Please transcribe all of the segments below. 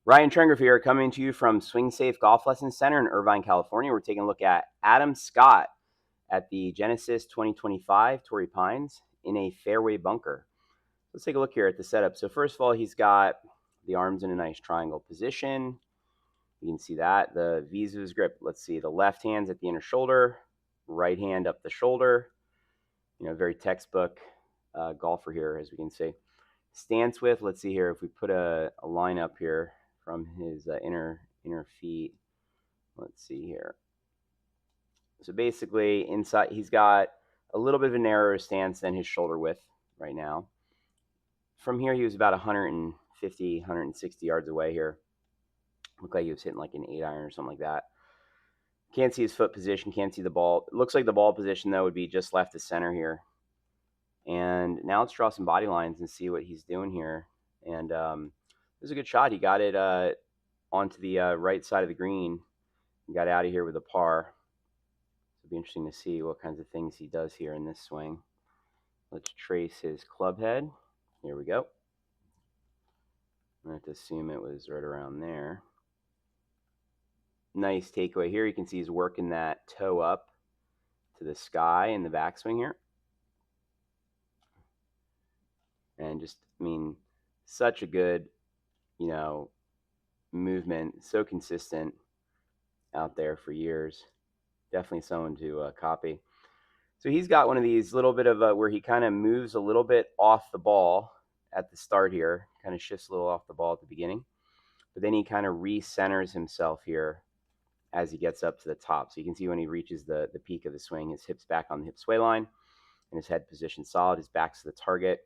Ryan Trengriff here, coming to you from Swing Safe Golf Lesson Center in Irvine, California. We're taking a look at Adam Scott at the Genesis 2025 Torrey Pines in a fairway bunker. Let's take a look here at the setup. So first of all, he's got the arms in a nice triangle position. You can see that. The V's of his grip. Let's see. The left hand's at the inner shoulder, right hand up the shoulder. Very textbook golfer here, as we can see. Stance width, let's see here. If we put a line up here from his inner feet, let's see here. So basically, inside he's got a little bit of a narrower stance than his shoulder width right now. From here, he was about 150, 160 yards away here. Looked like he was hitting like an 8-iron or something like that. Can't see his foot position, can't see the ball. It looks like the ball position, though, would be just left of center here. And now let's draw some body lines and see what he's doing here. And it was a good shot. He got it onto the right side of the green. He got out of here with a par. So it'll be interesting to see what kinds of things he does here in this swing. Let's trace his club head. Here we go. I have to assume it was right around there. Nice takeaway here. You can see he's working that toe up to the sky in the backswing here. And just, such a good, movement, so consistent out there for years. Definitely someone to copy. So he's got one of these little bit of where he kind of moves a little bit off the ball at the start here, kind of shifts a little off the ball at the beginning, but then he kind of recenters himself here as he gets up to the top. So you can see when he reaches the peak of the swing, his hips back on the hip sway line and his head position solid, his back's to the target.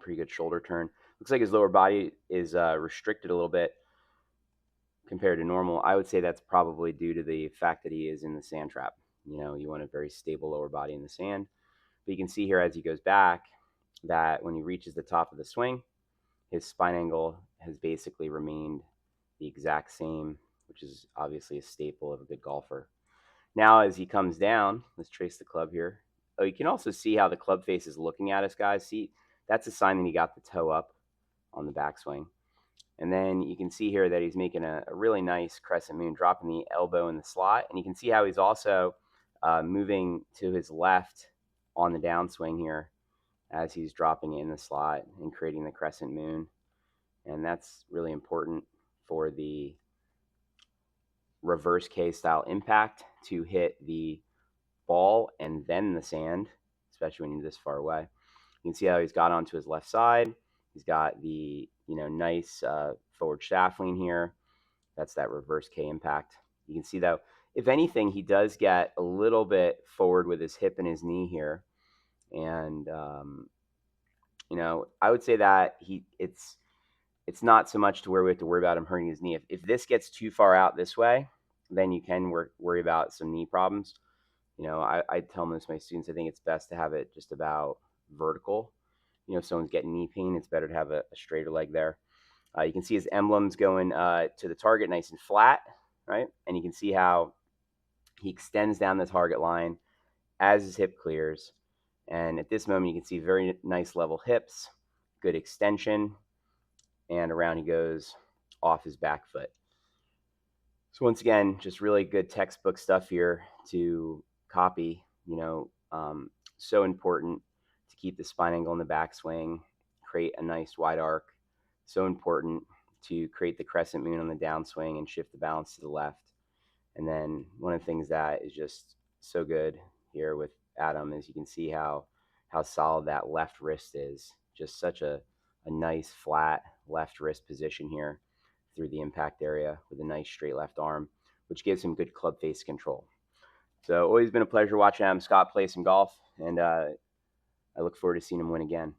Pretty good shoulder turn. Looks like his lower body is restricted a little bit compared to normal. I would say that's probably due to the fact that he is in the sand trap. You want a very stable lower body in the sand. But you can see here as he goes back that when he reaches the top of the swing, his spine angle has basically remained the exact same, which is obviously a staple of a good golfer. Now, as he comes down, let's trace the club here. Oh, you can also see how the club face is looking at us, guys. See, that's a sign that he got the toe up on the backswing. And then you can see here that he's making a really nice crescent moon, dropping the elbow in the slot. And you can see how he's also moving to his left on the downswing here as he's dropping in the slot and creating the crescent moon. And that's really important for the reverse K style impact to hit the ball and then the sand, especially when you're this far away. You can see how he's got onto his left side. He's got the nice forward shaft lean here. That's that reverse K impact. You can see though, if anything, he does get a little bit forward with his hip and his knee here, and I would say that it's not so much to where we have to worry about him hurting his knee. If this gets too far out this way, then you can worry about some knee problems. I tell most of my students I think it's best to have it just about vertical. If someone's getting knee pain, it's better to have a straighter leg there. You can see his emblems going to the target nice and flat, right? And you can see how he extends down the target line as his hip clears. And at this moment, you can see very nice level hips, good extension, and around he goes off his back foot. So once again, just really good textbook stuff here to copy. So important to keep the spine angle in the backswing, create a nice wide arc. So important to create the crescent moon on the downswing and shift the balance to the left. And then one of the things that is just so good here with Adam is you can see how solid that left wrist is. Just such a nice flat left wrist position here through the impact area with a nice straight left arm, which gives him good club face control. So always been a pleasure watching Adam Scott play some golf, and I look forward to seeing him win again.